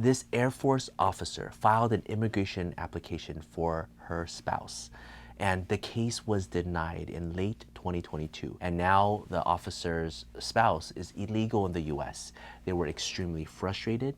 this Air Force officer filed an immigration application for her spouse. And the case was denied in late 2022. And now the officer's spouse is illegal in the US. They were extremely frustrated.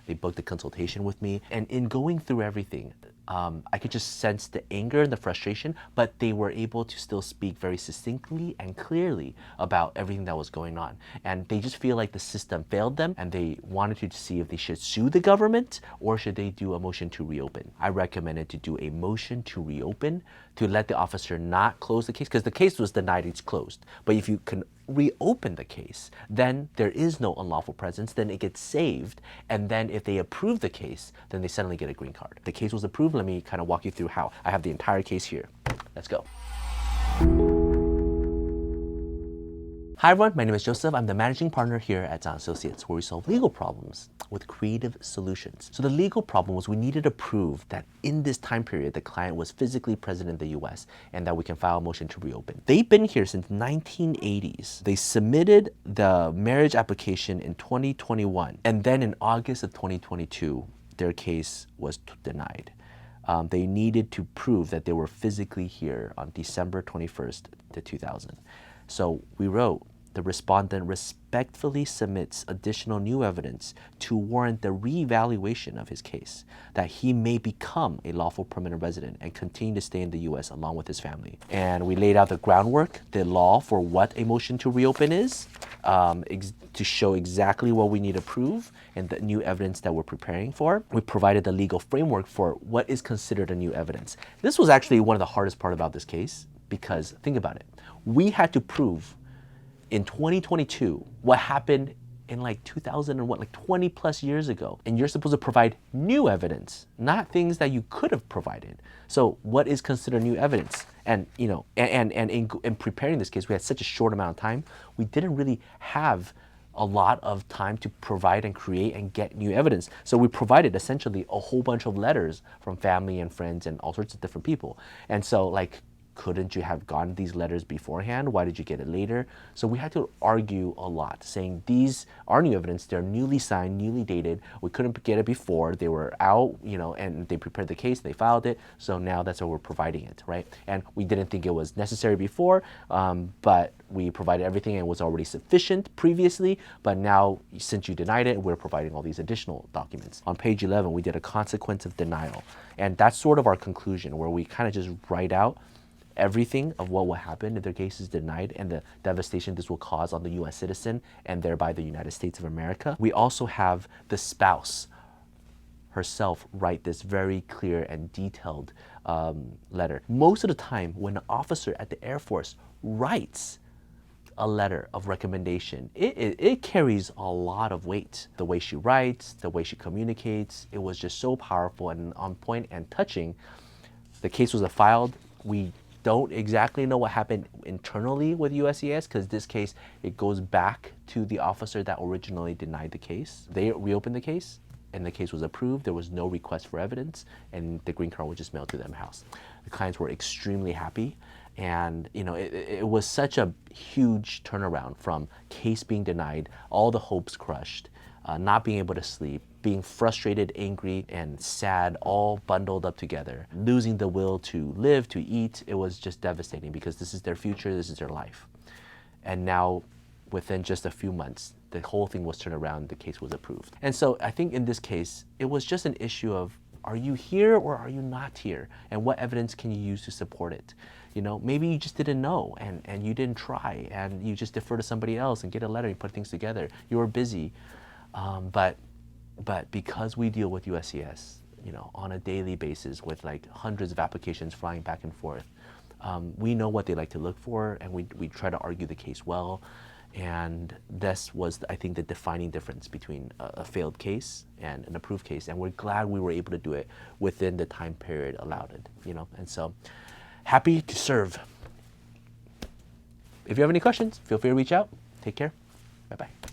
They booked a consultation with me. And in going through everything, I could just sense the anger and the frustration, but they were able to still speak very succinctly and clearly about everything that was going on. And they just feel like the system failed them, and they wanted to see if they should sue the government or should they do a motion to reopen. I recommended to do a motion to reopen to let the officer not close the case, because the case was denied, it's closed. But if you can reopen the case, then there is no unlawful presence, then it gets saved, and then if they approve the case, then they suddenly get a green card. The case was approved. Let me kind of walk you through how. I have the entire case here. Let's go. Hi everyone, my name is Joseph. I'm the managing partner here at Tsang and Associates, where we solve legal problems with creative solutions. So the legal problem was we needed to prove that in this time period, the client was physically present in the US and that we can file a motion to reopen. They've been here since 1980s. They submitted the marriage application in 2021. And then in August of 2022, their case was denied. They needed to prove that they were physically here on December 21st to 2000. So we wrote, the respondent respectfully submits additional new evidence to warrant the reevaluation of his case, that he may become a lawful permanent resident and continue to stay in the US along with his family. And we laid out the groundwork, the law for what a motion to reopen is, to show exactly what we need to prove and the new evidence that we're preparing for. We provided the legal framework for what is considered a new evidence. This was actually one of the hardest part about this case, because think about it. We had to prove in 2022 what happened in like 2000 and what, like 20 plus years ago. And you're supposed to provide new evidence, not things that you could have provided. So what is considered new evidence? And you know, and in preparing this case, we had such a short amount of time. We didn't really have a lot of time to provide and create and get new evidence. So we provided essentially a whole bunch of letters from family and friends and all sorts of different people. And so like, couldn't you have gotten these letters beforehand? Why did you get it later? So we had to argue a lot, saying these are new evidence, they're newly signed, newly dated. We couldn't get it before, they were out, you know, and they prepared the case, they filed it. So now that's why we're providing it, right? And we didn't think it was necessary before, but we provided everything and it was already sufficient previously. But now, since you denied it, we're providing all these additional documents. On page 11, we did a consequence of denial. And that's sort of our conclusion, where we kind of just write out everything of what will happen if their case is denied and the devastation this will cause on the US citizen and thereby the United States of America. We also have the spouse herself write this very clear and detailed letter. Most of the time when an officer at the Air Force writes a letter of recommendation, it carries a lot of weight. The way she writes, the way she communicates, it was just so powerful and on point and touching. The case was filed. We don't exactly know what happened internally with USCIS, because this case, it goes back to the officer that originally denied the case. They reopened the case and the case was approved. There was no request for evidence and the green card was just mailed to their house. The clients were extremely happy, and you know, it was such a huge turnaround from case being denied, all the hopes crushed, not being able to sleep, being frustrated, angry, and sad, all bundled up together, losing the will to live, to eat. It was just devastating because this is their future, this is their life. And now, within just a few months, the whole thing was turned around, the case was approved. And so I think in this case, it was just an issue of, are you here or are you not here? And what evidence can you use to support it? You know, maybe you just didn't know and you didn't try and you just defer to somebody else and get a letter and put things together. You were busy. But because we deal with USCIS, you know, on a daily basis with like hundreds of applications flying back and forth, we know what they like to look for, and we try to argue the case well. And this was, I think, the defining difference between a failed case and an approved case. And we're glad we were able to do it within the time period allowed it, you know. And so, happy to serve. If you have any questions, feel free to reach out. Take care. Bye-bye.